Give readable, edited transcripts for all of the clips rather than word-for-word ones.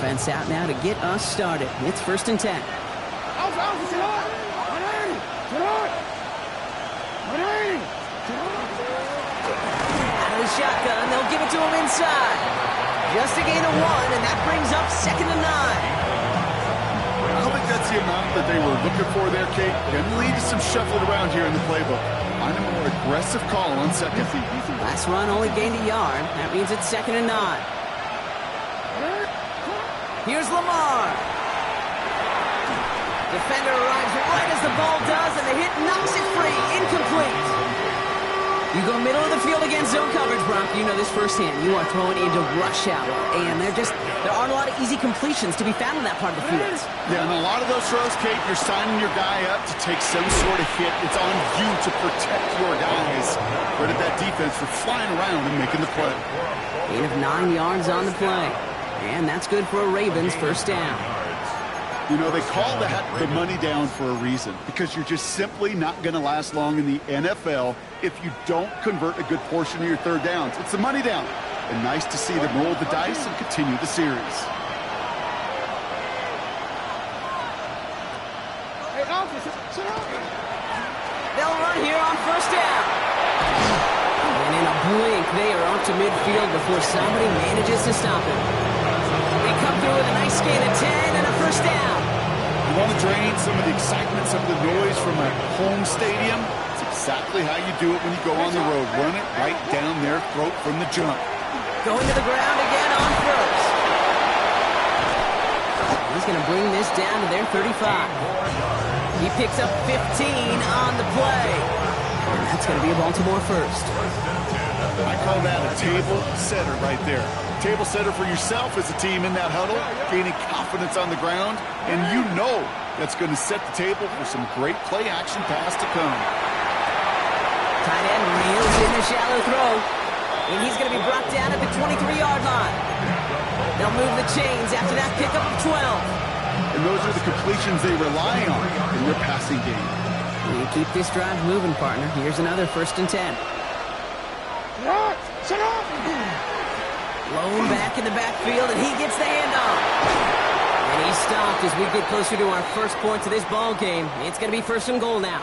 offense out now to get us started. It's 1st and 10. Out of the shotgun, they'll give it to him inside. Just a gain of 1, and that brings up 2nd and 9. I don't think that's the amount that they were looking for there, Kate. Can lead to some shuffling around here in the playbook. Find a more aggressive call on 2nd. Last run only gained a yard. That means it's 2nd and 9. Here's Lamar. Defender arrives right as the ball does, and the hit knocks it free. Incomplete. You go middle of the field against zone coverage, Brock. You know this firsthand. You are throwing into rush hour, and there aren't a lot of easy completions to be found in that part of the field. Yeah, and a lot of those throws, Kate, you're signing your guy up to take some sort of hit. It's on you to protect your guys. Credit that defense for flying around and making the play. Gain of 9 yards on the play. And that's good for a Ravens 1st down. You know, they call that the money down for a reason, because you're just simply not going to last long in the NFL if you don't convert a good portion of your 3rd downs. It's the money down. And nice to see them roll the dice and continue the series. They'll run here on 1st down. And in a blink, they are off to midfield before somebody manages to stop him. They come through with a nice gain of 10 and a 1st down. You want to drain some of the excitement, some of the noise from a home stadium? It's exactly how you do it when you go on the road. Run it right down their throat from the jump. Going to the ground again on 1st. He's going to bring this down to their 35. He picks up 15 on the play. And that's going to be a Baltimore 1st. I call that a table setter right there. Table setter for yourself as a team in that huddle, gaining confidence on the ground, and you know that's going to set the table for some great play action pass to come. Tight end reels in the shallow throw, and he's going to be brought down at the 23-yard line. They'll move the chains after that pickup of 12. And those are the completions they rely on in their passing game. You keep this drive moving, partner. Here's another 1st and 10. Lone back in the backfield, and he gets the handoff. And he's stopped as we get closer to our first points of this ball game. It's going to be 1st and goal now.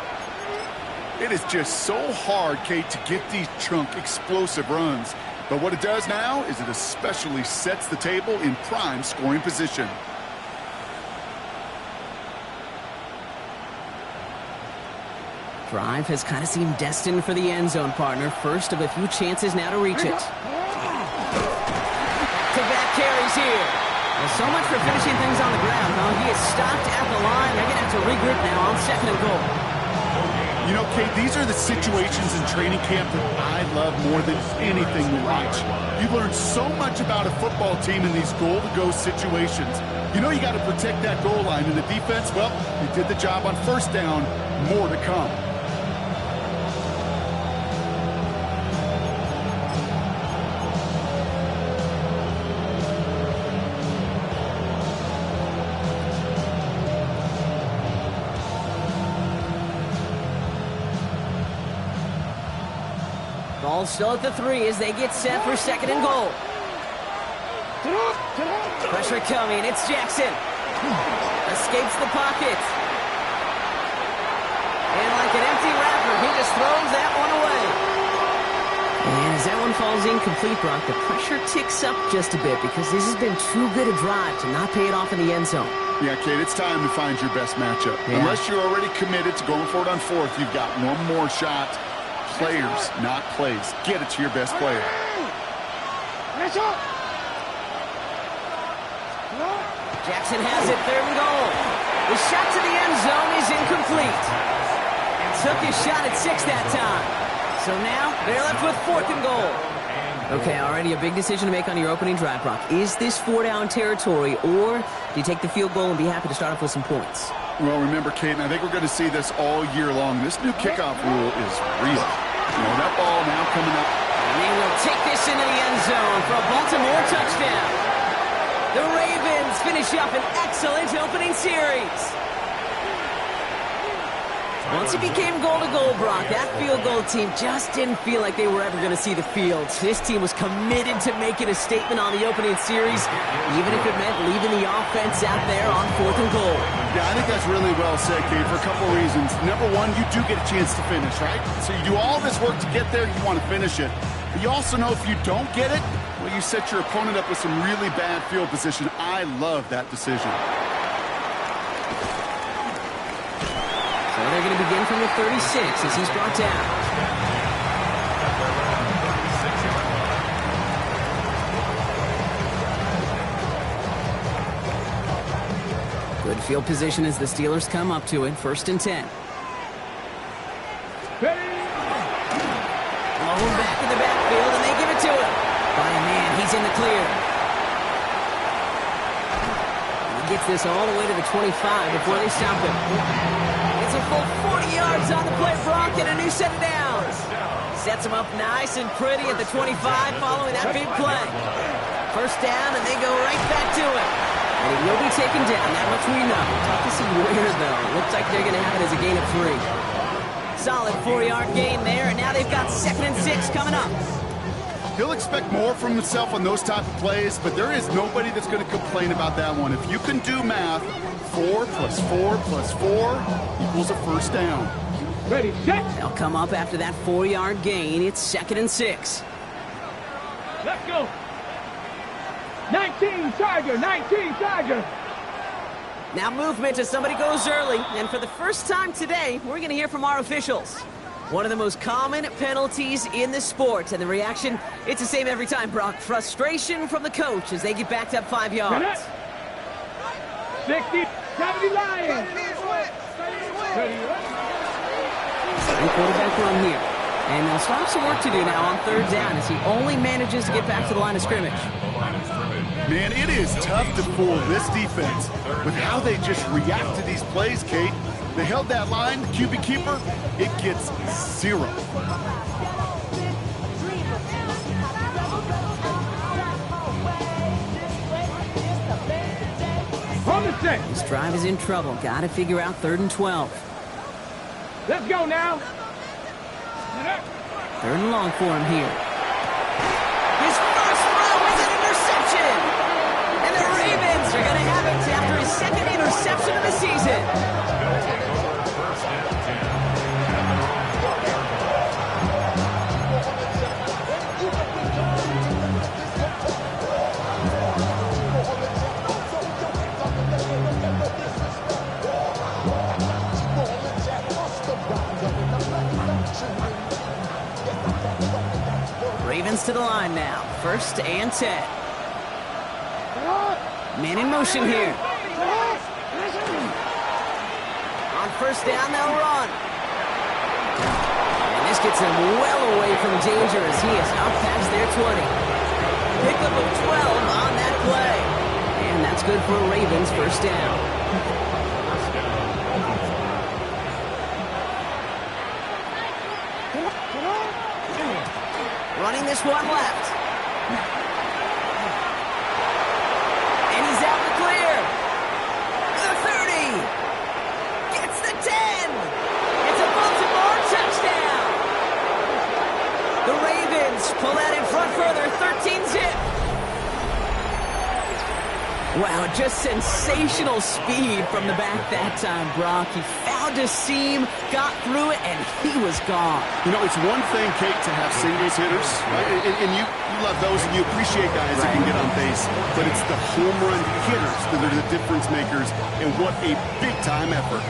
It is just so hard, Kate, to get these chunk explosive runs. But what it does now is it especially sets the table in prime scoring position. Drive has kind of seemed destined for the end zone, partner. First of a few chances now to reach it. Back carries here. Well, so much for finishing things on the ground, huh? He is stopped at the line. They're going to have to regroup now on 2nd and goal. You know, Kate, these are the situations in training camp that I love more than anything to watch. You learn so much about a football team in these goal-to-go situations. You know you got to protect that goal line, and the defense, well, they did the job on 1st down. More to come. Ball still at the 3 as they get set for 2nd and goal. Pressure coming. It's Jackson. Escapes the pocket. And like an empty wrapper, he just throws that one away. And as that one falls incomplete, Brock, the pressure ticks up just a bit because this has been too good a drive to not pay it off in the end zone. Yeah, Kate, it's time to find your best matchup. Yeah. Unless you're already committed to going for it on 4th, you've got one more shot. Players, not plays. Get it to your best player. Jackson has it, 3rd and goal. The shot to the end zone is incomplete. Took his shot at 6 that time. So now they're left with 4th and goal. Okay, already a big decision to make on your opening drive, Brock. Is this 4-down territory, or do you take the field goal and be happy to start off with some points? Well, remember, Kate, and I think we're going to see this all year long. This new kickoff rule is real. You know, that ball now coming up. And they will take this into the end zone for a Baltimore touchdown. The Ravens finish up an excellent opening series. Once it became goal-to-goal, Brock, that field goal team just didn't feel like they were ever going to see the field. This team was committed to making a statement on the opening series, even if it meant leaving the offense out there on 4th and goal. Yeah, I think that's really well said, Kate, for a couple reasons. Number one, you do get a chance to finish, right? So you do all this work to get there, you want to finish it. But you also know if you don't get it, well, you set your opponent up with some really bad field position. I love that decision. So they're going to begin from the 36 as he's brought down. Good field position as the Steelers come up to it. 1st and 10. Blown back in the backfield, and they give it to him. By a man, he's in the clear. And he gets this all the way to the 25 before they stop him. It's a full 40 yards on the play, Brock, and a new set of downs. Sets him up nice and pretty at the 25 following that big play. 1st down, and they go right back to him. And he will be taken down, that much we know. Tough to see where, though. Looks like they're going to have it as a gain of 3. Solid 4-yard gain there, and now they've got 2nd and 6 coming up. He'll expect more from himself on those type of plays, but there is nobody that's going to complain about that one. If you can do math, 4 plus 4 plus 4 equals a 1st down. Ready, set. They'll come up after that 4-yard gain. It's 2nd and 6. Let's go. 19 Charger, 19 Charger. Now movement as somebody goes early, and for the first time today, we're going to hear from our officials. One of the most common penalties in the sport, and the reaction, it's the same every time, Brock. Frustration from the coach as they get backed up 5 yards. 60, 70 Lions. Second quarterback run here. And they'll start some work to do now on 3rd down as he only manages to get back to the line of scrimmage. Man, it is tough to fool this defense with how they just react to these plays, Kate. They held that line, the QB keeper, it gets 0. On the set. This drive is in trouble. Got to figure out 3rd and 12. Let's go now. 3rd and long for him here. His first throw is an interception! And the Ravens are going to have it after his 2nd interception of the season. Ravens to the line now. 1st and 10. Man in motion here. On 1st down, they'll run. And this gets them well away from danger as he is up past their 20. Pickup of 12 on that play. And that's good for Ravens 1st down. Running this one left. And he's out in the clear. The 30. Gets the 10. It's a Baltimore touchdown. The Ravens pull that in front further, 13-zip. Wow, just sensational speed from the back that time, Brock. He found a seam, got through it, and he was gone. You know, it's one thing, Kate, to have singles hitters, right? And you love those, and you appreciate guys that can get on base. But it's the home run hitters that are the difference makers, and what a big-time effort.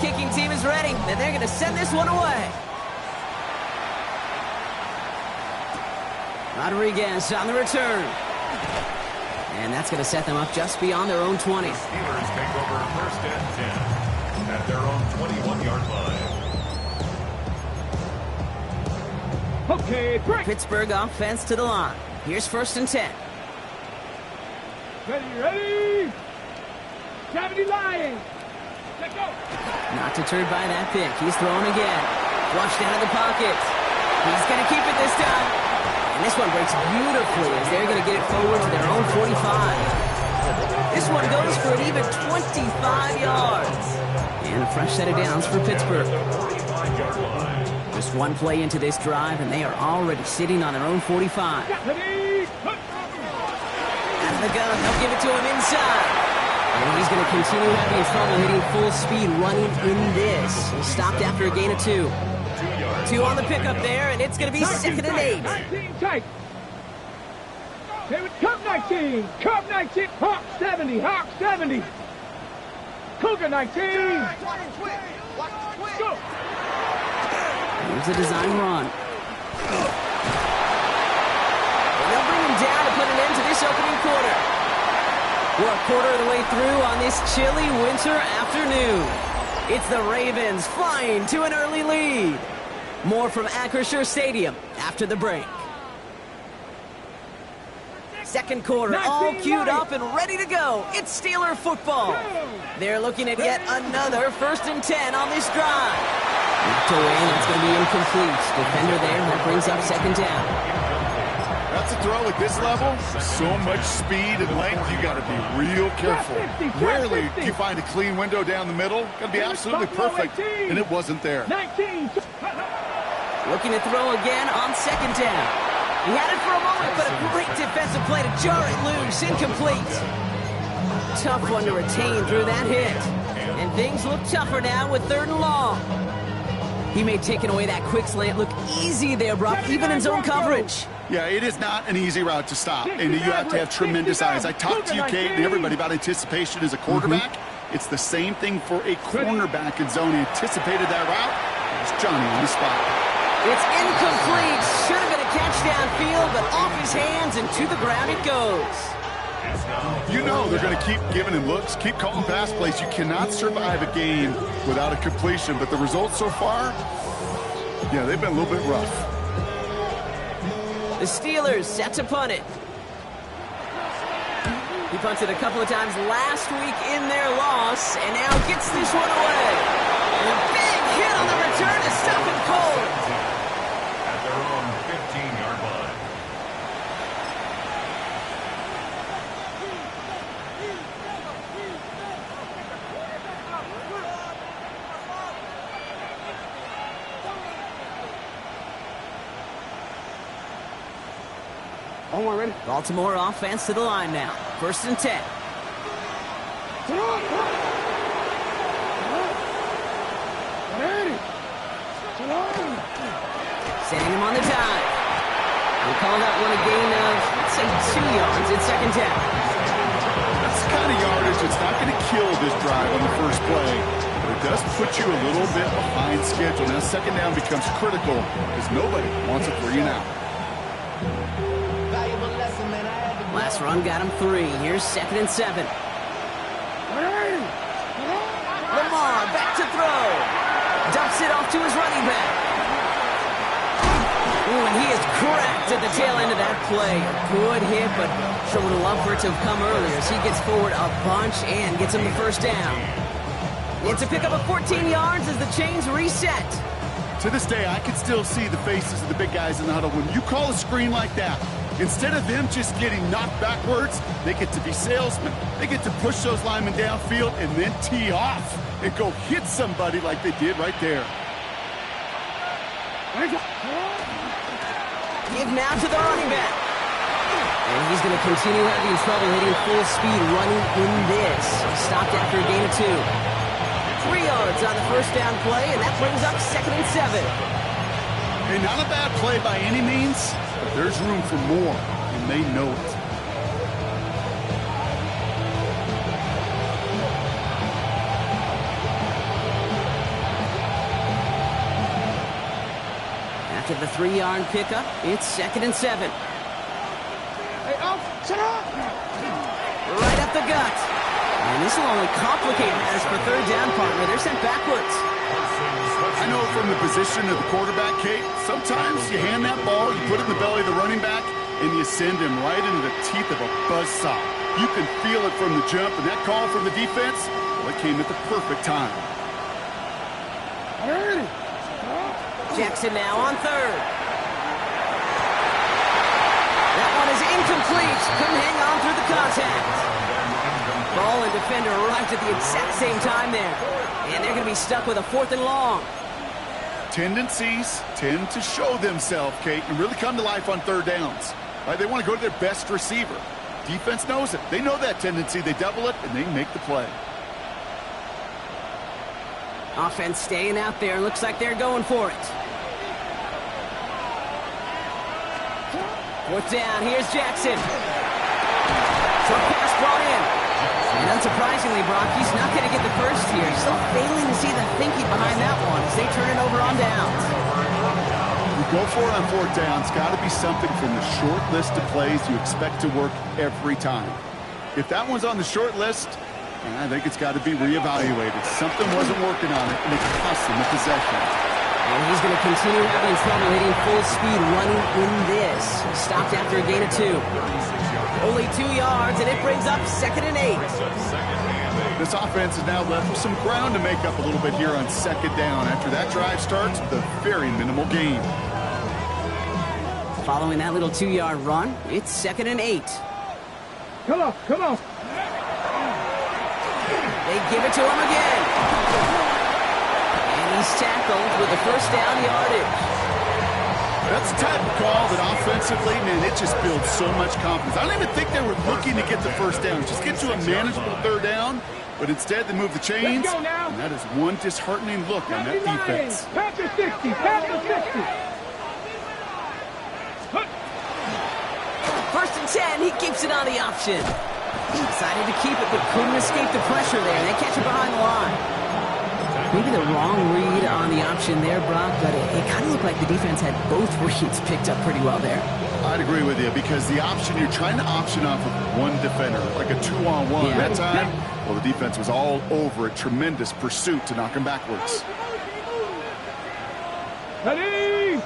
Kicking team is ready, and they're going to send this one away. Rodriguez on the return. And that's going to set them up just beyond their own 20. The Steelers take over 1st and 10 at their own 21-yard line. Okay, break. Pittsburgh offense to the line. Here's 1st and 10. Ready. 70 Lions. Not deterred by that pick. He's throwing again. Flushed out of the pocket. He's going to keep it this time. And this one breaks beautifully as they're going to get it forward to their own 45. This one goes for an even 25 yards. And a fresh set of downs for Pittsburgh. Just one play into this drive, and they are already sitting on their own 45. Out of the gun, they'll give it to him inside. And he's going to continue having trouble hitting full speed running in this. Stopped after a gain of 2. 2 on the pickup there, and it's going to be 2nd and 8. 19 tight. Cup 19. Cup 19. Hawk 70. Hawk 70. Cougar 19. Go. Here's a design run. And they'll bring him down to put an end to this opening quarter. We're a quarter of the way through on this chilly winter afternoon. It's the Ravens flying to an early lead. More from Acrisure Stadium after the break. Second quarter, all queued up and ready to go. It's Steeler football. They're looking at yet another 1st and 10 on this drive. Knocked away, that's going to be incomplete. Defender there, that brings up 2nd down. That's a throw at this level. So much speed and length, you got to be real careful. Rarely do you find a clean window down the middle. Got to be absolutely perfect, and it wasn't there. 19. Looking to throw again on 2nd down. He had it for a moment, but a great defensive play to jar it loose. Incomplete. Tough one to retain through that hit. And things look tougher now with 3rd and long. He made taking away that quick slant look easy there, Brock, even in zone coverage. Yeah, it is not an easy route to stop, and you have to have tremendous eyes. I talked to you, Kate, and everybody about anticipation as a quarterback. It's the same thing for a cornerback in zone. He anticipated that route. It's Johnny on the spot. It's incomplete. Should have been a catch downfield, but off his hands and to the ground it goes. You know they're going to keep giving him looks, keep calling pass plays. You cannot survive a game without a completion, but the results so far, yeah, they've been a little bit rough. The Steelers set to punt it. He punted a couple of times last week in their loss, and now gets this one away. And a big hit on the return to stop him cold. At their own 15-yard line. Baltimore offense to the line now. 1st and 10. Sending him on the dive. We'll call that one a gain of, let's say, 2 yards in 2nd down. That's the kind of yardage that's not going to kill this drive on the first play, but it does put you a little bit behind schedule. Now 2nd down becomes critical because nobody wants a 3 and out. Last run got him 3. Here's 2nd and 7. Lamar back to throw. Dumps it off to his running back. Ooh, and he is cracked at the tail end of that play. A good hit, but sure would have loved for it to have come earlier as he gets forward a bunch and gets him the 1st down. It's a pickup of 14 yards as the chains reset. To this day, I can still see the faces of the big guys in the huddle. When you call a screen like that, instead of them just getting knocked backwards, they get to be salesmen. They get to push those linemen downfield and then tee off and go hit somebody like they did right there. Give now to the running back. And he's going to continue having trouble hitting full speed running in this. Stopped after a gain of 2. 3 yards on the 1st down play, and that brings up 2nd and 7. And not a bad play by any means, but there's room for more, and they know it. After the 3-yard pickup, it's 2nd and 7. Hey, set up! Right up the gut. And this will only complicate matters for 3rd down, partner. They're sent backwards. I know from the position of the quarterback, Kate, sometimes you hand that ball, you put it in the belly of the running back, and you send him right into the teeth of a buzzsaw. You can feel it from the jump, and that call from the defense, well, it came at the perfect time. Jackson now on third. That one is incomplete. Couldn't hang on through the contact. Ball and defender arrived at the exact same time there. And they're going to be stuck with a 4th and long. Tendencies tend to show themselves, Kate, and really come to life on third downs. Right? They want to go to their best receiver. Defense knows it. They know that tendency. They double it, and they make the play. Offense staying out there. Looks like they're going for it. 4th down. Here's Jackson. Short pass brought in. And unsurprisingly, Brock, he's not going to get the first here. Still failing to see the thinking behind that one as they turn it over on downs. You go for it on 4th down. It's got to be something from the short list of plays you expect to work every time. If that one's on the short list, I think it's got to be reevaluated. Something wasn't working on it, and it cost him the possession. And he's going to continue having trouble hitting full speed running in this. Stopped after a gain of 2. Only 2 yards, and it brings up 2nd and 8. This offense is now left with some ground to make up a little bit here on 2nd down. After that drive starts with a very minimal gain. Following that little 2-yard run, it's 2nd and 8. Come on, come on. They give it to him again. And he's tackled with the 1st down yardage. That's the type of call that offensively, man, it just builds so much confidence. I don't even think they were looking to get the 1st down. Just get to a manageable 3rd down, but instead they move the chains. Let's go now. And that is one disheartening look on that defense. Panther 60, Panther 60. 1st and 10, he keeps it on the option. He decided to keep it, but couldn't escape the pressure there. They catch it behind the line. Maybe the wrong read on the option there, Brock, but it kind of looked like the defense had both reads picked up pretty well there. I'd agree with you because the option, you're trying to option off of one defender, like a 2-on-1. Yeah. That time, well, the defense was all over it. Tremendous pursuit to knock him backwards. Ready?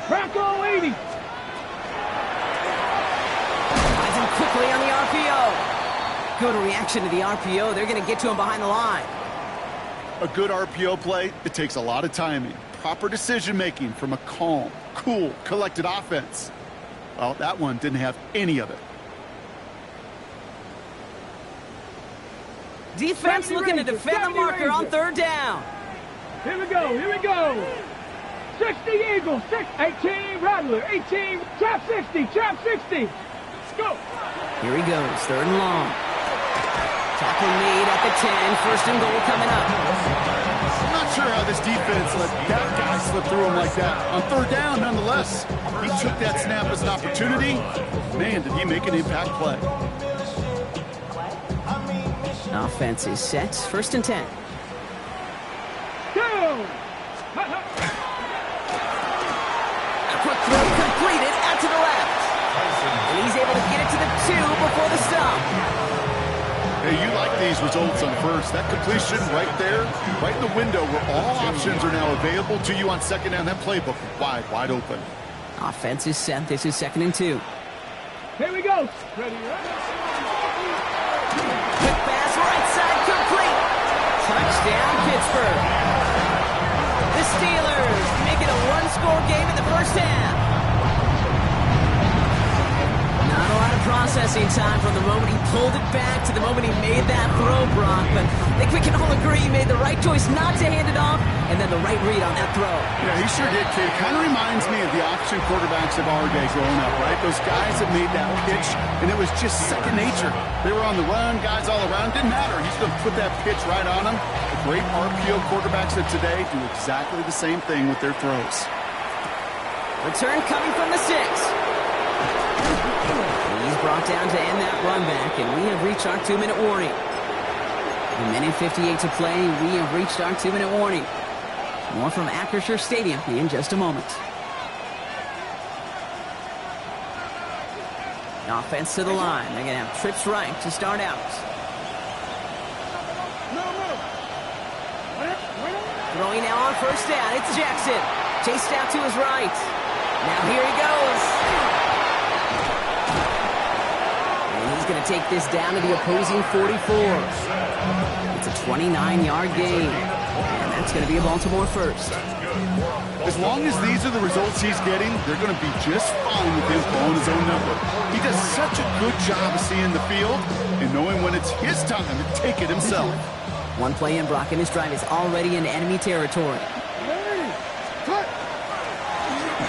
Bronco 80. Finds him quickly on the RPO. Good reaction to the RPO. They're going to get to him behind the line. A good RPO play, it takes a lot of timing, proper decision-making from a calm, cool, collected offense. Well, that one didn't have any of it. Defense looking to defend the marker on 3rd down. Here we go, here we go. 60 Eagles, 18 Rattler, 18, trap 60, trap 60. Let's go. Here he goes, 3rd and long. Tackle made at the 10, 1st and goal coming up. I'm not sure how this defense let that guy slip through him like that. On 3rd down, nonetheless, he took that snap as an opportunity. Man, did he make an impact play. Offense is set, 1st and 10. Go. A quick throw completed out to the left. And he's able to get it to the 2 before the stop. Hey, you like these results on 1st. That completion right there, right in the window where all options are now available to you on 2nd down. That playbook wide open. Offense is set. This is 2nd and 2. Here we go. Ready, Quick pass, right side, complete. Touchdown, Pittsburgh. The Steelers make it a 1-score game in the 1st half. Not a lot of processing time from the moment he pulled it back to the moment he made that throw, Brock. But I think we can all agree he made the right choice not to hand it off, and then the right read on that throw. Yeah, he sure did, kid. Kind of reminds me of the option quarterbacks of our day growing up, right? Those guys that made that pitch, and it was just second nature. They were on the run, guys all around. Didn't matter. He's going to put that pitch right on them. The great RPO quarterbacks of today do exactly the same thing with their throws. Return coming from the 6. He's brought down to end that run back, and we have reached our 2-minute warning. A minute 58 to play, we have reached our 2-minute warning. More from Acrisure Stadium in just a moment. Offense to the line. They're going to have trips right to start out. Throwing now on 1st down. It's Jackson. Chased out to his right. Now here he goes. going to take this down to the opposing 44. It's a 29-yard gain, and that's going to be a Baltimore first. As long as these are the results he's getting, they're going to be just fine with him calling his own number. He does such a good job of seeing the field and knowing when it's his time to take it himself. One play in, Brock, and this drive is already in enemy territory.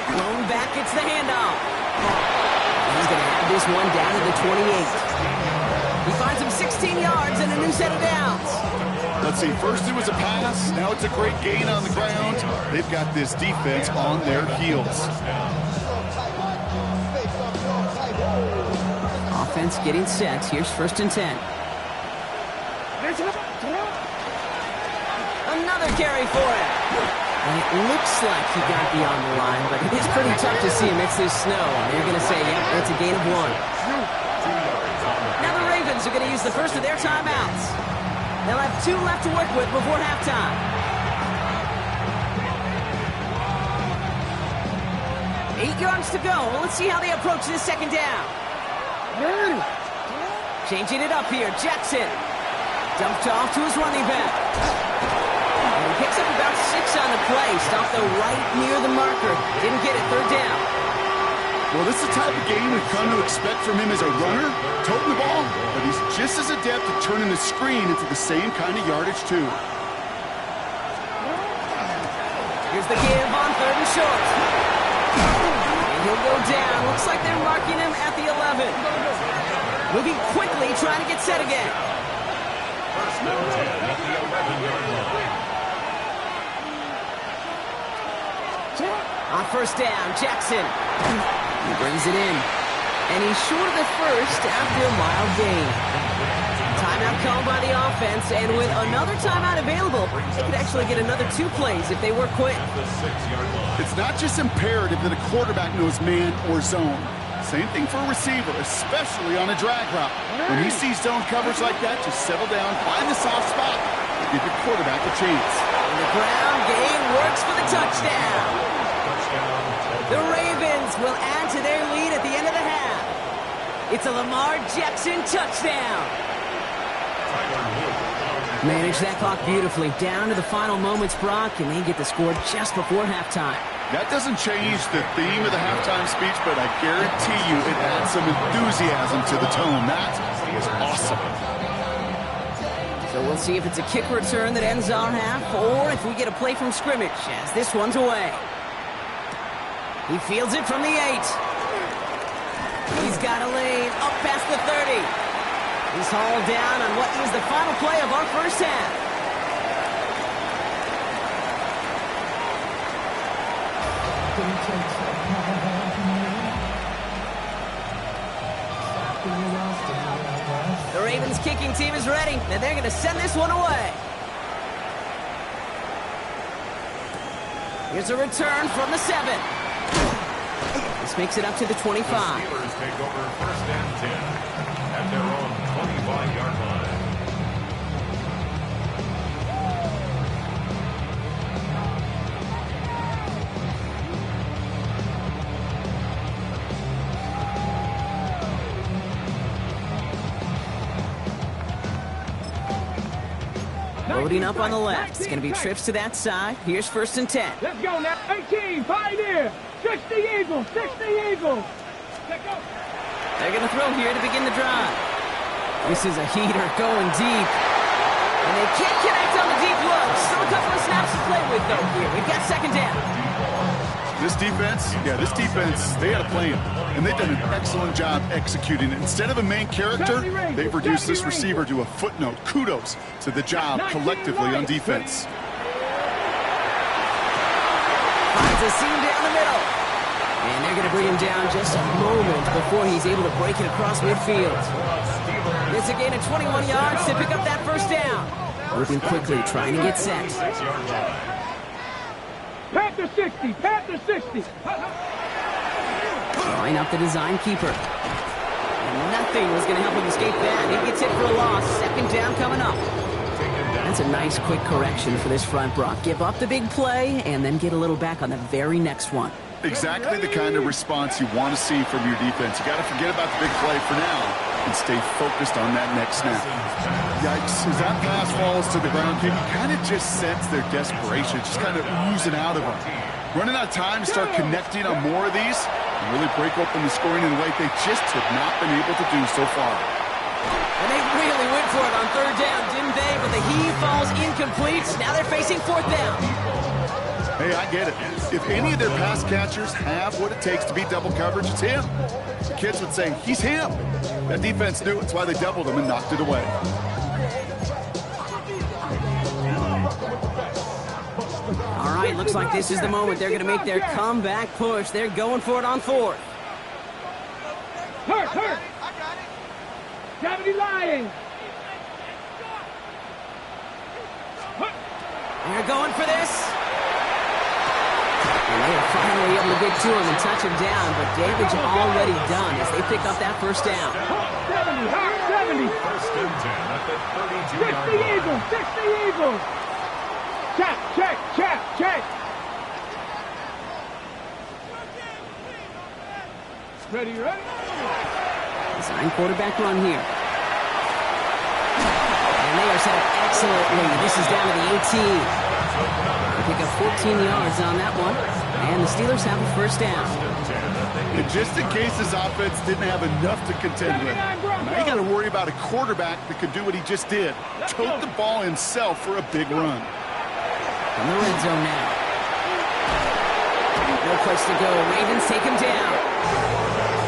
Thrown back, it's the handoff. He's going to have this one down to the 28. He finds him 16 yards and a new set of downs. Let's see, first it was a pass, now it's a great gain on the ground. They've got this defense on their heels. Offense getting set. Here's 1st and 10. Another carry for him. And it looks like he got beyond the line, but it is pretty tough to see amidst this snow. They're going to say, yep, it's a gain of 1. Now the Ravens are going to use the first of their timeouts. They'll have 2 left to work with before halftime. 8 yards to go. Let's see how they approach this 2nd down. Changing it up here. Jackson dumped off to his running back. And he picks up about 6 on the play. Stopped though right near the marker. Didn't get it. 3rd down. Well, this is the type of game we've come to expect from him as a runner, toting the ball, but he's just as adept at turning the screen into the same kind of yardage, too. Here's the give on 3rd and short. And he'll go down. Looks like they're marking him at the 11. Moving quickly, trying to get set again. First and 10 at the 11-yard line. On 1st down, Jackson. He brings it in. And he's short of the first after a mild gain. Timeout called by the offense, and with another timeout available, they could actually get another 2 plays if they work quick. It's not just imperative that a quarterback knows man or zone. Same thing for a receiver, especially on a drag route. When he sees zone coverage like that, just settle down, find the soft spot, and give your quarterback a chance. And the ground game works for the touchdown. The Ravens will add to their lead at the end of the half. It's a Lamar Jackson touchdown. Manage that clock beautifully. Down to the final moments, Brock, and they get the score just before halftime. That doesn't change the theme of the halftime speech, but I guarantee you it adds some enthusiasm to the tone. That is awesome. So we'll see if it's a kick return that ends our half, or if we get a play from scrimmage as this one's away. He fields it from the 8. He's got a lane up past the 30. He's hauled down on what is the final play of our first half. The Ravens kicking team is ready, and they're going to send this one away. Here's a return from the 7. This makes it up to the 25. The Steelers take over 1st and 10 at their own 25-yard line. Loading up on the left. It's going to be trips to that side. Here's 1st and 10. Let's go now. 18, Pioneer. 60 Eagles, 60 Eagles. Let's go. They're going to throw here to begin the drive. This is a heater going deep. And they can't connect on the deep look. Still a couple of snaps to play with, though, here. We've got 2nd down. This defense, they had a plan. And they've done an excellent job executing it. Instead of a main character, they've reduced this receiver to a footnote. Kudos to the job collectively on defense. Finds a seam down the middle. And they're going to bring him down just a moment before he's able to break it across midfield. It's a gain of 21 yards to pick up that 1st down. Moving quickly, trying to get set. Panther 60, Panther 60. Drawing up the design keeper. And nothing was going to help him escape that. He gets hit for a loss. 2nd down coming up. That's a nice quick correction for this front, Brock. Give up the big play and then get a little back on the very next one. Exactly the kind of response you want to see from your defense. You got to forget about the big play for now and stay focused on that next snap. Yikes, as that pass falls to the ground, you kind of just sense their desperation, just kind of oozing out of them. Running out of time to start connecting on more of these and really break open the scoring in a way they just have not been able to do so far. And they really went for it on third down, didn't they? But the heave falls incomplete. Now they're facing fourth down. Hey, I get it. If any of their pass catchers have what it takes to beat double coverage, it's him. The kids would say, he's him. That defense knew it. That's why they doubled him and knocked it away. All right, looks like this is the moment. They're going to make their comeback push. They're going for it on fourth. Hurt. 70 Lions. They're going for this. And they are finally able to get to him and touch him down, but damage already done as they pick up that first down. 70. First and 10 at the 32-yard 60 line. Eagles. 60 Eagles. Check. Ready? Design quarterback run here. And they are set up excellently. This is down to the 18. They pick up 14 yards on that one. And the Steelers have a first down. And just in case this offense didn't have enough to contend with, now you got to worry about a quarterback that could do what he just did. Tote the ball himself for a big run. In the red zone now. No place to go. Ravens take him down.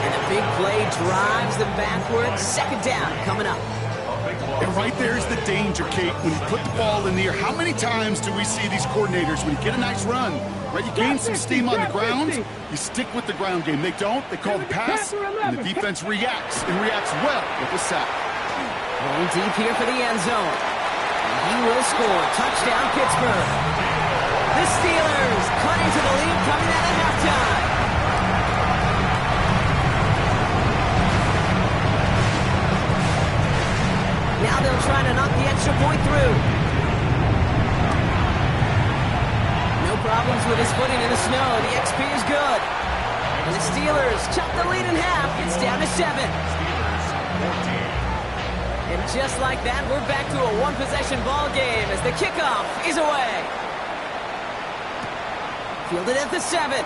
And a big play drives them backwards. Second down coming up. And right there's the danger, Kate. When you put the ball in the air, how many times do we see these coordinators, when you get a nice run, right, you gain some steam on the ground, you stick with the ground game. They don't, they call the pass, and the defense reacts, and reacts well with a sack. Going deep here for the end zone. And he will score. Touchdown, Pittsburgh. The Steelers cutting to the lead coming out of halftime. Now they'll try to knock the extra point through. No problems with his footing in the snow. The XP is good. And the Steelers chop the lead in half. It's down to 7. And just like that, we're back to a one-possession ball game as the kickoff is away. Fielded at the 7.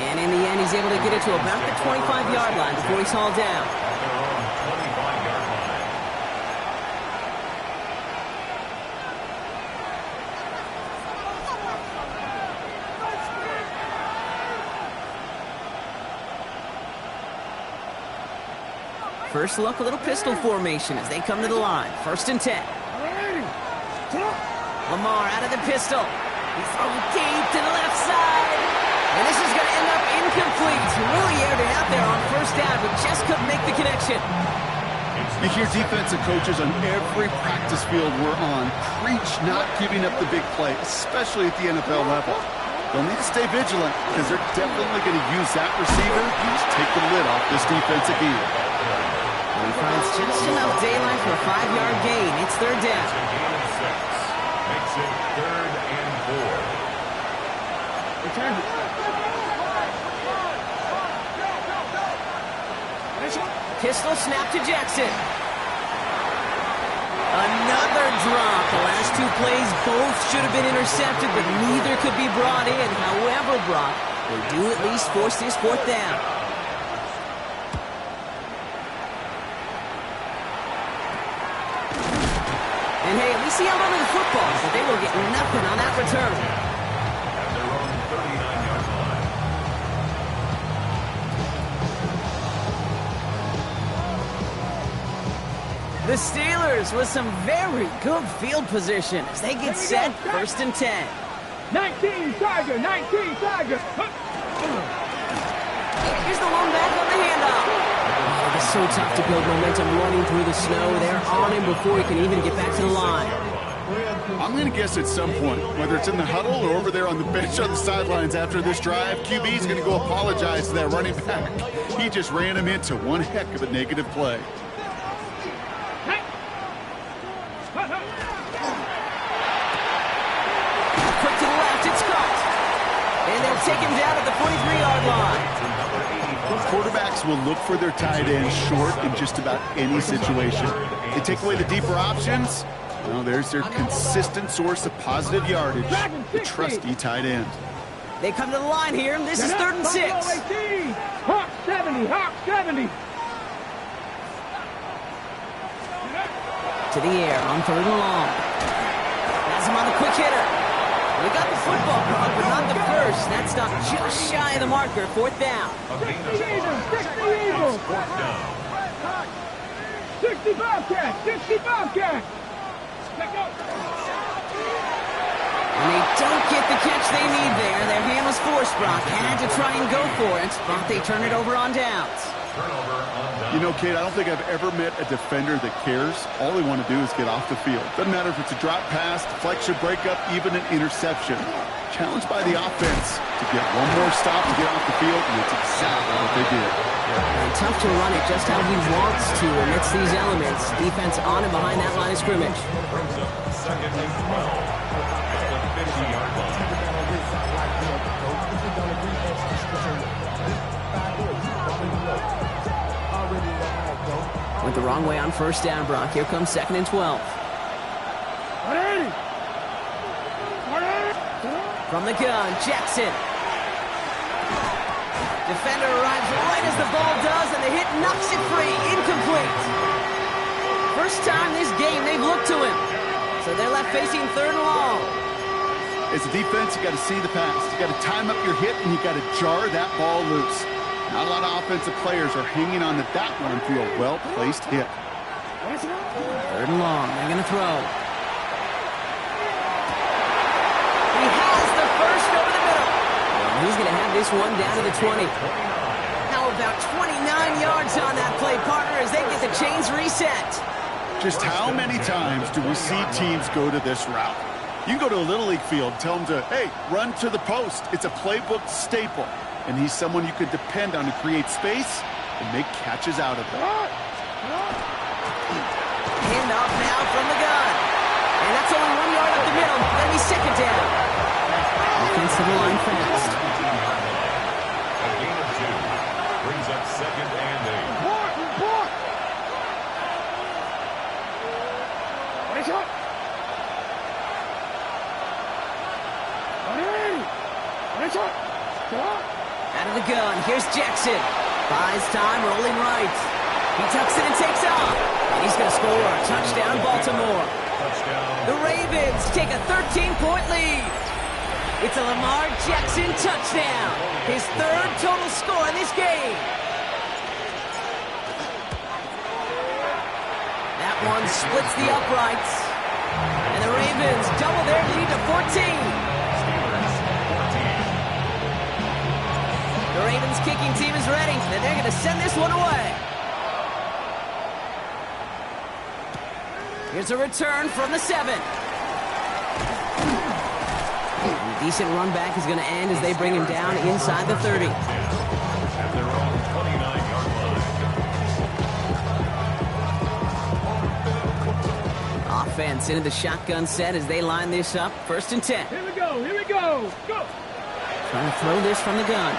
And in the end, he's able to get it to about the 25-yard line before he's hauled down. First look, a little pistol formation as they come to the line. First and 10. Lamar out of the pistol. He's throwing deep to the left side. And this is going to end up incomplete. Really aired it out there on first down, but just couldn't make the connection. You hear defensive coaches on every practice field we're on preach not giving up the big play, especially at the NFL level. They'll need to stay vigilant because they're definitely going to use that receiver to take the lid off this defensive end. He finds just enough daylight for a 5-yard gain. It's third down. Makes it 3rd and 4. Return. Pistol snap to Jackson. Another drop. The last two plays both should have been intercepted, but neither could be brought in. However brought, they do at least force this fourth down. And hey, at least he held on to the football, but they will get nothing on that return. At their own 39-yard line. The Steelers with some very good field position as they get set, first and 10. 19 Tiger. Here's the one back on the handoff. Oh, it's so tough to build momentum running through the snow. They're on him before he can even get back to the line. I'm going to guess at some point, whether it's in the huddle or over there on the bench on the sidelines after this drive, QB's going to go apologize to that running back. He just ran him into one heck of a negative play. take him down at the 43-yard line. Quarterbacks will look for their tight end short in just about any situation. They take away the deeper options. Well, there's their consistent source of positive yardage, the trusty tight end. They come to the line here. This is 3rd and 6. Hawk 70, Hawk 70. To the air on 3rd and long. Has him on the quick hitter. We got the football, but not the first. That stopped just shy of the marker. 4th down. 60 Eagles. 60 Bobcats. 60 Bobcats. And they don't get the catch they need there. Their hand was forced, Brock. Had to try and go for it, but they turn it over on downs. You know, Kate, I don't think I've ever met a defender that cares. All they want to do is get off the field. Doesn't matter if it's a drop pass, deflection, breakup, even an interception. Challenged by the offense to get one more stop to get off the field, and it's exactly what they did. And tough to run it just how he wants to amidst these elements. Defense on and behind that line of scrimmage. Brings up 2nd and 12 at the 50-yard line. Went the wrong way on 1st down, Brock. Here comes 2nd and 12. From the gun, Jackson. Defender arrives right as the ball does, and the hit knocks it free. Incomplete. First time this game they've looked to him. So they're left facing 3rd and long. As a defense, you got to see the pass. You got to time up your hit, and you got to jar that ball loose. Not a lot of offensive players are hanging on to that one through a well-placed hit. 3rd and long. They're going to throw. He has the first over the middle. And he's going to have this one down to the 20. Now about 29 yards on that play, partner, as they get the chains reset. Just how many times do we see teams go to this route? You can go to a Little League field, tell them to, hey, run to the post. It's a playbook staple. And he's someone you can depend on to create space and make catches out of it. Hand off now from the gun. And that's only 1 yard up the middle. That'll be 2nd down. Offense to the line fast. A gain of 2 brings up 2nd and 8. Out of the gun, here's Jackson. Buys time, rolling right. He tucks it and takes off. And he's going to score a touchdown, Baltimore. The Ravens take a 13-point lead. It's a Lamar Jackson touchdown. His 3rd total score in this game. That one splits the uprights. And the Ravens double their lead to 14. The Ravens kicking team is ready, and they're going to send this one away. Here's a return from the 7. And a decent run back is going to end as they bring him down inside the 30. At their own 29-yard line. Offense into the shotgun set as they line this up. 1st and 10. Here we go. Go. Trying to throw this from the gun.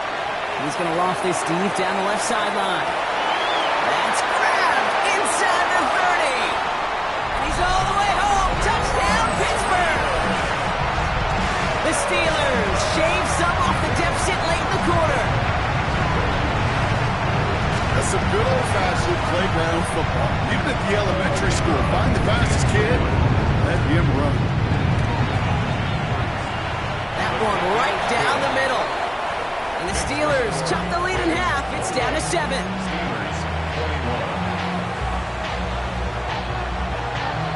He's going to loft this deep down the left sideline. That's grabbed inside the 30. And he's all the way home. Touchdown, Pittsburgh. The Steelers shave some off the deficit late in the quarter. That's some good old-fashioned playground football. Even at the elementary school, find the fastest kid, let him run. That one right down the middle. And the Steelers chop the lead in half. It's down to 7.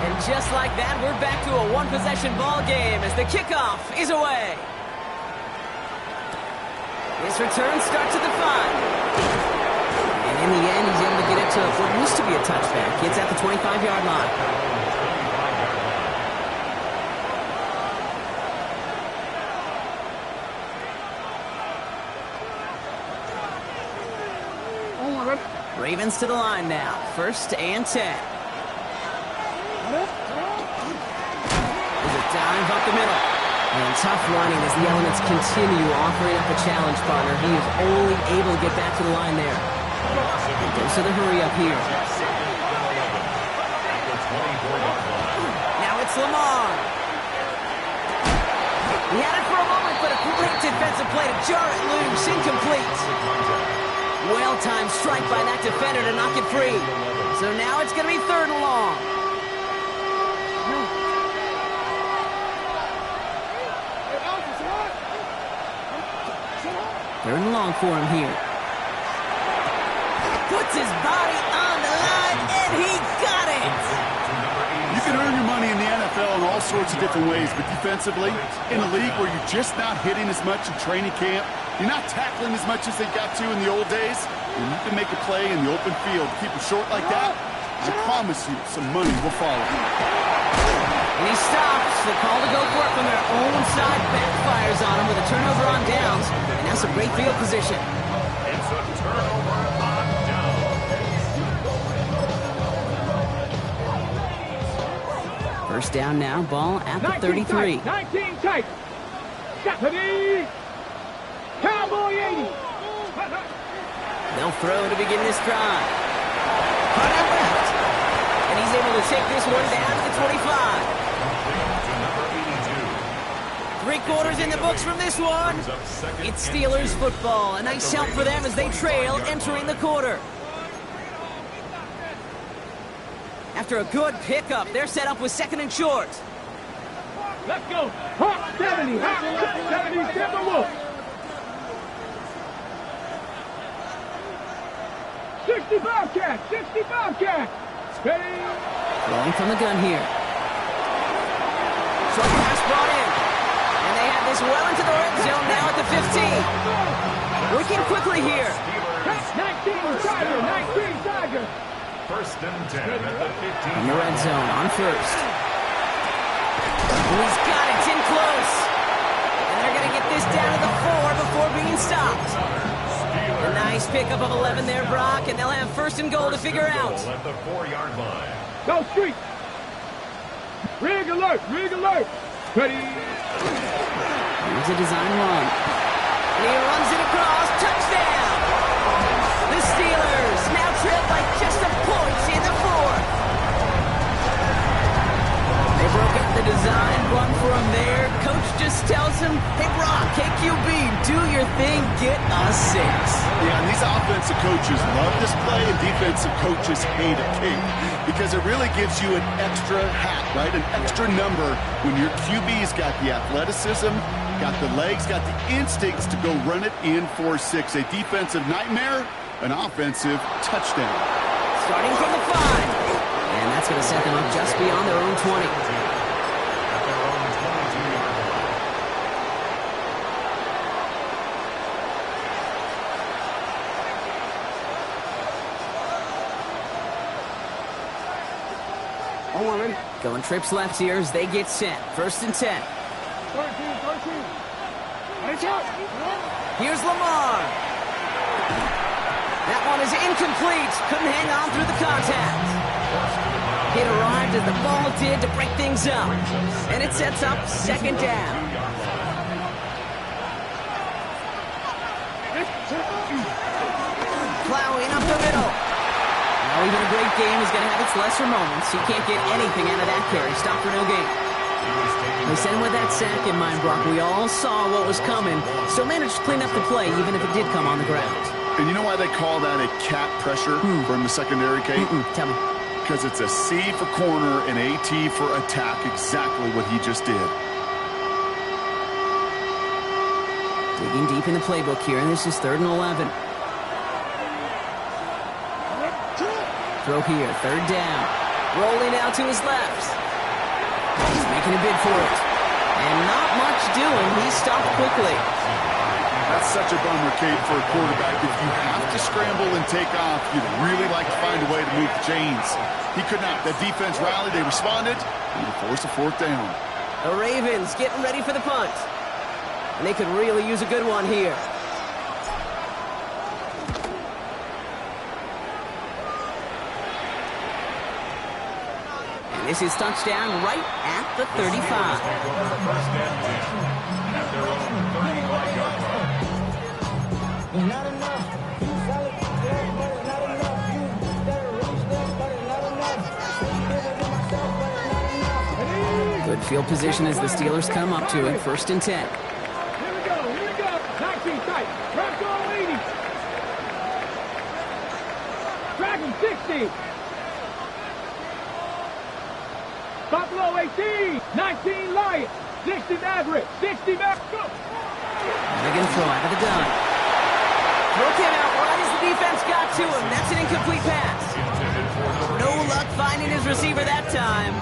And just like that, we're back to a one-possession ball game as the kickoff is away. This return starts at the 5. And in the end, he's able to get it to what used to be a touchback. It's at the 25-yard line. Ravens to the line now. 1st and 10. There's a dive up the middle. And tough running as the elements continue offering up a challenge partner. He is only able to get back to the line there. And goes to the hurry up here. Now it's Lamar. He had it for a moment, but a great defensive play to jar it loose. Incomplete. Well-timed strike by that defender to knock it free. So now it's going to be 3rd and long. Third and long for him here. Puts his body on the line, and he got it! You can earn your money in the NFL in all sorts of different ways, but defensively, in a league where you're just not hitting as much in training camp, you're not tackling as much as they got to in the old days, and you can make a play in the open field. Keep it short like that, I promise you some money will follow. And he stops. The call to go for it from their own side backfires on him with a turnover on downs. And that's some great field position. It's a turnover on down. First down now. Ball at the 33. 19 tight. Stephanie. Cowboy 80. They'll throw to begin this drive. Hard out left. And he's able to take this one down to the 25. 3 quarters in the books from this one. It's Steelers football. A nice help for them as they trail entering the quarter. After a good pickup, they're set up with 2nd and short. Let's go. Hawk 70. Hawk 70. Timberwolves. 65 catch. 65 catch. Steady. Throwing from the gun here. Short pass brought in. And they have this well into the red zone now at the 15. Working quickly here. 19 Tiger. 19 Tiger. 1st and 10 at the 15. In the red zone on first. And he's got it. It's in close. And they're going to get this down to the 4 before being stopped. A nice pickup of 11 there, Brock, and they'll have 1st and goal to figure out. At the 4-yard line. Go street. Rig alert. Rig alert. Ready. Here's a design run. And he runs it across. Touchdown! The Steelers now trail by just a point in the 4th. They broke out the design run for him there. Coach just tells him, hey, Brock, KQB, do your thing, get us 6. Yeah, and these offensive coaches love this play, and defensive coaches hate it, Kate, because it really gives you an extra hat, right? An extra number when your QB's got the athleticism, got the legs, got the instincts to go run it in for 6. A defensive nightmare, an offensive touchdown. Starting from the 5. And that's going to set them up just beyond their own 20. Going trips left here as they get set. 1st and 10. 13. Here's Lamar. That one is incomplete. Couldn't hang on through the contact. It arrived as the ball did to break things up. And it sets up 2nd down. Plowing up the middle. Now even a great game is going to have its lesser moments. You can't get anything out of that carry. Stop for no gain. They sent him with that sack in mind, Brock. We all saw what was coming. Still managed to clean up the play, even if it did come on the ground. And you know why they call that a cat pressure from the secondary, Kate? Tell me. Because it's a C for corner and AT for attack, exactly what he just did. Digging deep in the playbook here, and this is 3rd and 11. Throw here, 3rd down. Rolling out to his left. He's making a bid for it. And not much doing. He stopped quickly. That's such a bummer, Kate, for a quarterback. If you have to scramble and take off, you'd really like to find a way to move the chains. He could not. The defense rallied. They responded. And they forced a 4th down. The Ravens getting ready for the punt. And they could really use a good one here. This is touchdown right at the 35. First and 10 at their own 35-yard line. Not enough. You solid, but it's not enough. You better reach them, but it's not enough. Bigger than myself, but it's not enough. Good field position as the Steelers come up to it. 1st and 10. Here we go. 19 tight. Bronco 80. Dragon 60. Buffalo 18. 19 Lions. 60 Maverick. 60 Maverick. Go. Again, throw out of the gun. Throw came out right as the defense got to him. That's an incomplete pass. No luck finding his receiver that time.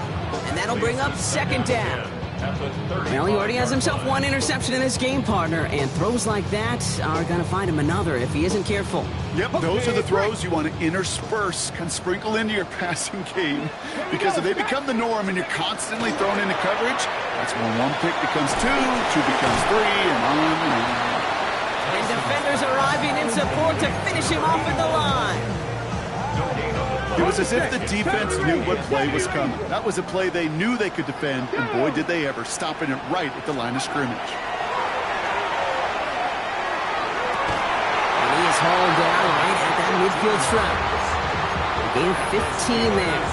And that'll bring up 2nd down. Well, he already has himself one interception in his game, partner, and throws like that are going to find him another if he isn't careful. Yep, those are the throws you want to intersperse, kind of sprinkle into your passing game, because if they become the norm and you're constantly thrown into coverage, that's when one pick becomes two becomes three, and on and on. And defenders arriving in support to finish him off at the line. It was as if the defense knew what play was coming. That was a play they knew they could defend, and boy, did they ever, stopping it right at the line of scrimmage. And he is hauled down right at that midfield stripe. Gain 15 there.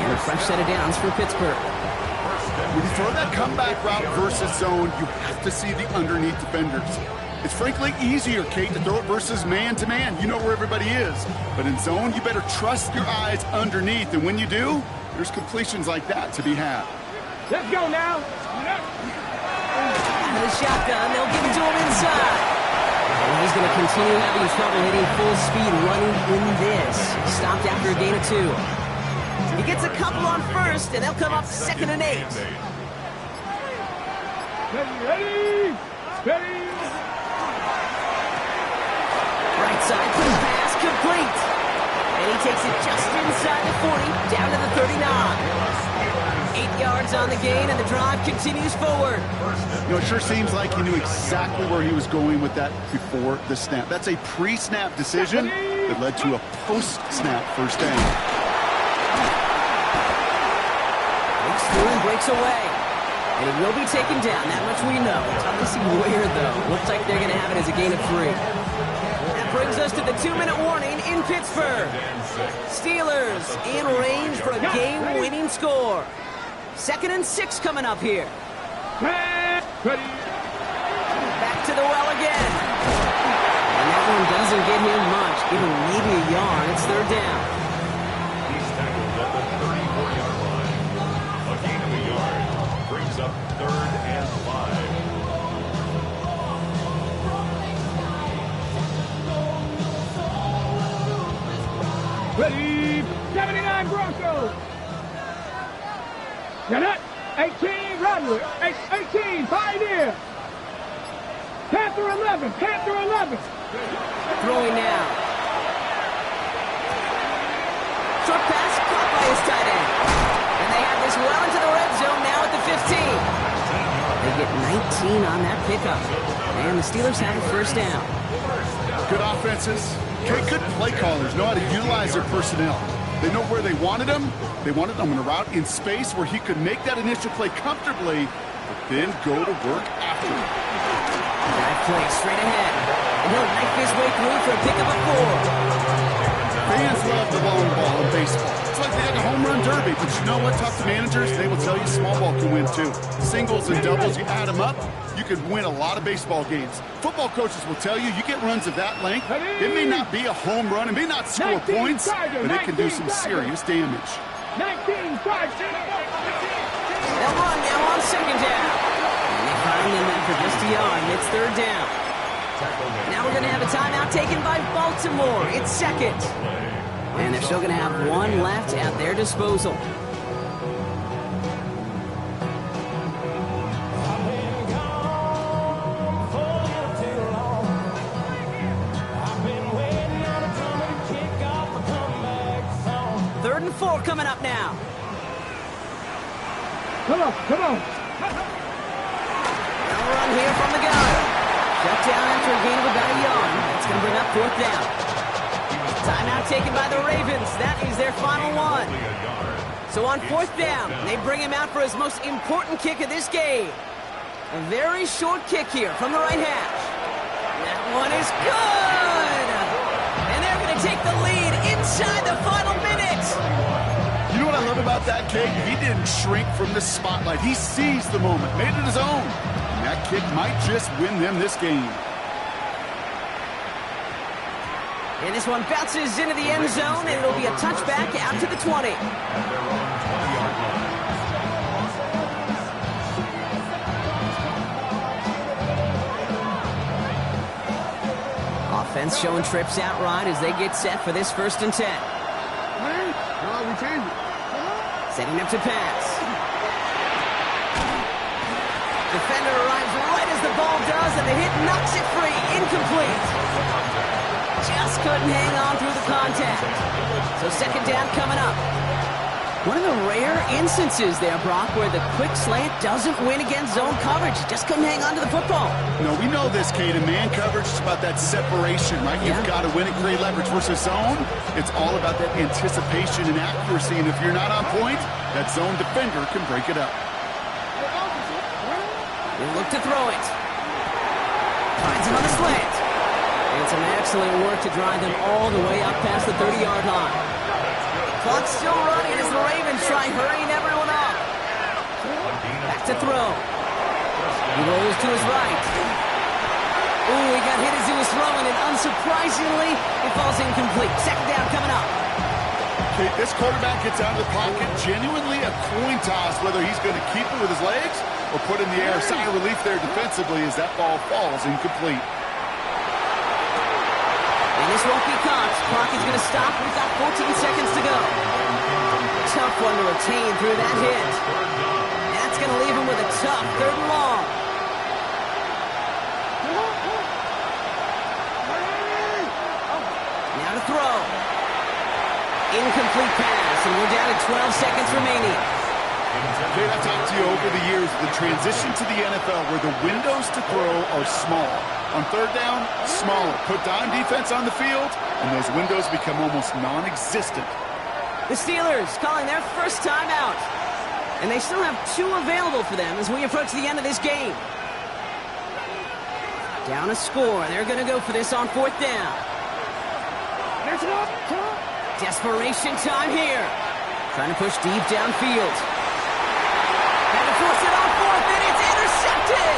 And a fresh set of downs for Pittsburgh. When you throw that comeback route versus zone, you have to see the underneath defenders. It's frankly easier, Kate, to throw it versus man-to-man. You know where everybody is. But in zone, you better trust your eyes underneath. And when you do, there's completions like that to be had. Let's go now. Out of the shotgun, they'll give it to him inside. And he's going to continue having trouble hitting full speed running in this. Stopped after a gain of 2. He gets a couple on 1st, and they'll come up 2nd and 8. Ready. Right side, quick pass, complete. And he takes it just inside the 40, down to the 39. 8 yards on the gain, and the drive continues forward. You know, it sure seems like he knew exactly where he was going with that before the snap. That's a pre-snap decision that led to a post-snap first down. Breaks through and breaks away. And he will be taken down, that much we know. Tough to see where, though. Looks like they're going to have it as a gain of 3. Brings us to the 2-minute warning in Pittsburgh. Steelers in range for a game-winning score. 2nd and 6 coming up here. Back to the well again. And that one doesn't get him much. Give him maybe a yard. It's 3rd down. He's tackled at the 34-yard line. A gain of a yard brings up 3rd and 5. Ready. 79 Broncos. Janet. 18 Rattler. 18 Pioneer. Panther 11. Throwing now. Short pass caught by his tight end. And they have this well into the red zone now at the 15. They get 19 on that pickup. And the Steelers have a 1st down. Good offenses. Okay, good play callers know how to utilize their personnel. They know where they wanted them. They wanted them in a route in space where he could make that initial play comfortably, but then go to work after it. That play straight ahead. And he'll knife his way through for a pickup of 4. Fans love the long ball in baseball. It's like they got a home run derby, but you know what? Talk to managers, they will tell you small ball can win too. Singles and doubles, you add them up, you could win a lot of baseball games. Football coaches will tell you, you get runs of that length, it may not be a home run, it may not score points, but it can do some serious damage. 19 Chargers. They'll run now on 2nd down. And they find him in for just a yard, and it's 3rd down. Now we're going to have a timeout taken by Baltimore. It's 2nd. And they're still going to have 1 left at their disposal. Third and 4 coming up now. Come on. Now run here from the gun. Shut down after a gain of about a yard. It's going to bring up 4th down. Timeout taken by the Ravens. That is their final one. So on fourth down, they bring him out for his most important kick of this game. A very short kick here from the right hash. That one is good! And they're going to take the lead inside the final minute. You know what I love about that kick? He didn't shrink from the spotlight. He seized the moment, made it his own. And that kick might just win them this game. And this one bounces into the end zone, and it'll be a touchback out to the 20. Offense showing trips out right as they get set for this 1st and 10. Setting up to pass. Defender arrives right as the ball does, and the hit knocks it free. Incomplete. Just couldn't hang on through the contact. So 2nd down coming up. One of the rare instances there, Brock, where the quick slant doesn't win against zone coverage. Just couldn't hang on to the football. No, we know this, Kate. In man coverage, it's about that separation, right? Yeah. You've got to win it, create leverage versus zone. It's all about that anticipation and accuracy. And if you're not on point, that zone defender can break it up. They look to throw it. Finds him on the slant. And some excellent work to drive them all the way up past the 30-yard line. Clock's still running as the Ravens try hurrying everyone up. Back to throw. He rolls to his right. Ooh, he got hit as he was throwing, and unsurprisingly, it falls incomplete. 2nd down coming up. Kate, this quarterback gets out of the pocket, genuinely a coin toss, whether he's going to keep it with his legs or put in the air. Sigh of relief there defensively as that ball falls incomplete. And this won't be caught. Clock is going to stop. We've got 14 seconds to go. Tough one to retain through that hit. And that's going to leave him with a tough 3rd and long. Now to throw. Incomplete pass, and we're down to 12 seconds remaining. Kate, I've talked to you over the years, the transition to the NFL where the windows to throw are small. On 3rd down, smaller. Put dime defense on the field, and those windows become almost non-existent. The Steelers calling their first timeout. And they still have 2 available for them as we approach the end of this game. Down a score. They're going to go for this on 4th down. Desperation time here. Trying to push deep downfield. Had to force it on 4th, and it's intercepted.